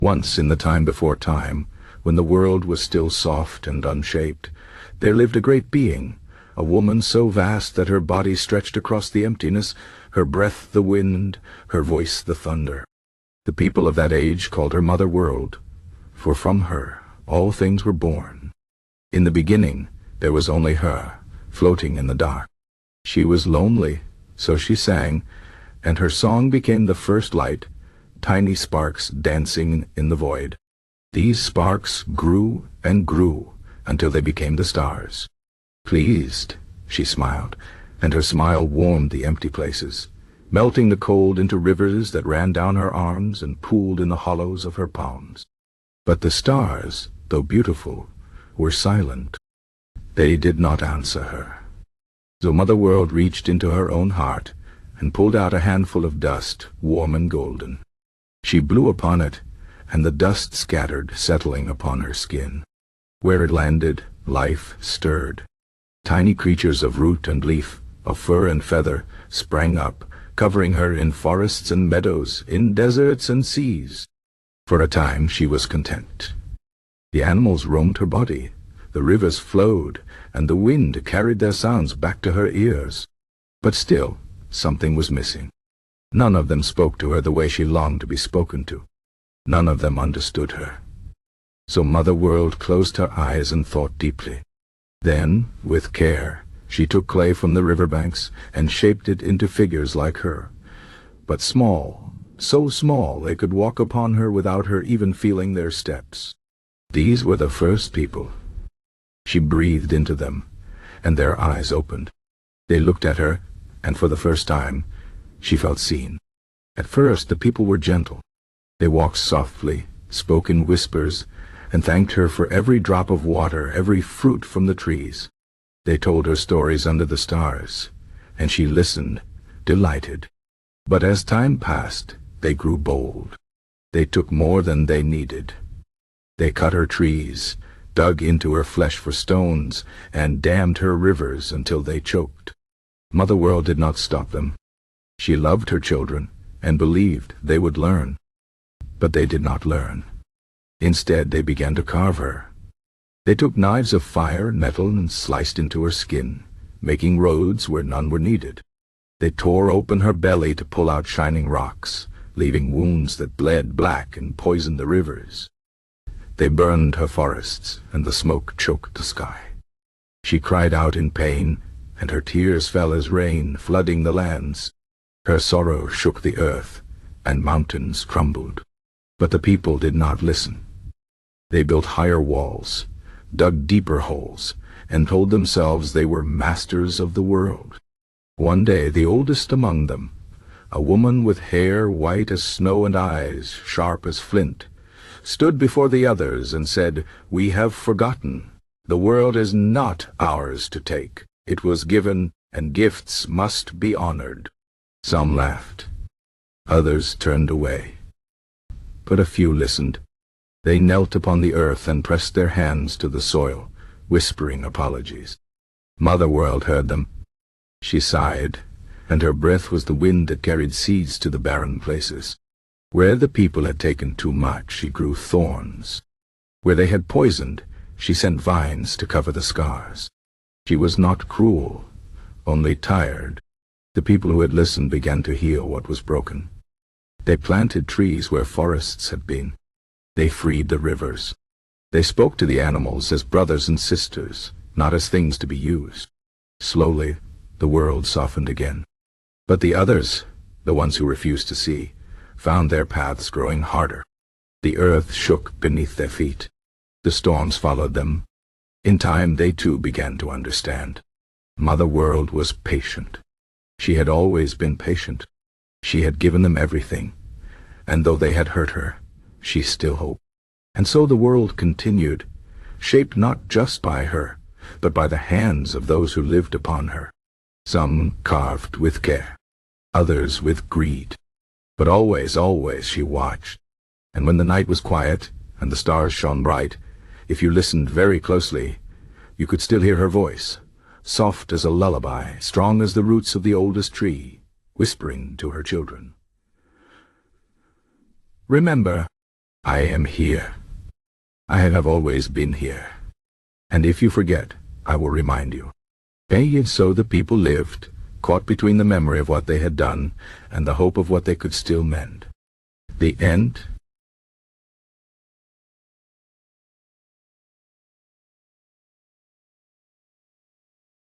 Once in the time before time, when the world was still soft and unshaped, there lived a great being, a woman so vast that her body stretched across the emptiness, her breath the wind, her voice the thunder. The people of that age called her Mother World, for from her all things were born. In the beginning there was only her, floating in the dark. She was lonely, so she sang, and her song became the first light, tiny sparks dancing in the void. These sparks grew and grew until they became the stars. Pleased, she smiled, and her smile warmed the empty places, melting the cold into rivers that ran down her arms and pooled in the hollows of her palms. But the stars, though beautiful, were silent. They did not answer her. So Mother World reached into her own heart and pulled out a handful of dust, warm and golden. She blew upon it, and the dust scattered, settling upon her skin. Where it landed, life stirred. Tiny creatures of root and leaf, of fur and feather, sprang up, covering her in forests and meadows, in deserts and seas. For a time she was content. The animals roamed her body, the rivers flowed, and the wind carried their sounds back to her ears. But still, something was missing. None of them spoke to her the way she longed to be spoken to. None of them understood her. So Mother World closed her eyes and thought deeply. Then, with care, she took clay from the riverbanks and shaped it into figures like her, but small, so small they could walk upon her without her even feeling their steps. These were the first people. She breathed into them, and their eyes opened. They looked at her, and for the first time, she felt seen. At first the people were gentle. They walked softly, spoke in whispers, and thanked her for every drop of water, every fruit from the trees. They told her stories under the stars, and she listened, delighted. But as time passed, they grew bold. They took more than they needed. They cut her trees, dug into her flesh for stones, and dammed her rivers until they choked. Mother World did not stop them. She loved her children and believed they would learn. But they did not learn. Instead, they began to carve her. They took knives of fire and metal and sliced into her skin, making roads where none were needed. They tore open her belly to pull out shining rocks, leaving wounds that bled black and poisoned the rivers. They burned her forests, and the smoke choked the sky. She cried out in pain, and her tears fell as rain, flooding the lands. Her sorrow shook the earth, and mountains crumbled. But the people did not listen. They built higher walls, dug deeper holes, and told themselves they were masters of the world. One day the oldest among them, a woman with hair white as snow and eyes sharp as flint, stood before the others and said, "We have forgotten. The world is not ours to take. It was given, and gifts must be honored." Some laughed. Others turned away. But a few listened. They knelt upon the earth and pressed their hands to the soil, whispering apologies. Mother World heard them. She sighed, and her breath was the wind that carried seeds to the barren places. Where the people had taken too much, she grew thorns. Where they had poisoned, she sent vines to cover the scars. She was not cruel, only tired. The people who had listened began to heal what was broken. They planted trees where forests had been. They freed the rivers. They spoke to the animals as brothers and sisters, not as things to be used. Slowly, the world softened again. But the others, the ones who refused to see, found their paths growing harder. The earth shook beneath their feet. The storms followed them. In time, they too began to understand. Mother World was patient. She had always been patient. She had given them everything, and though they had hurt her, she still hoped. And so the world continued, shaped not just by her, but by the hands of those who lived upon her. Some carved with care, others with greed. But always, always she watched. And when the night was quiet and the stars shone bright, if you listened very closely, you could still hear her voice, soft as a lullaby, strong as the roots of the oldest tree, whispering to her children. Remember, I am here. I have always been here. And if you forget, I will remind you. And so the people lived, caught between the memory of what they had done and the hope of what they could still mend. The end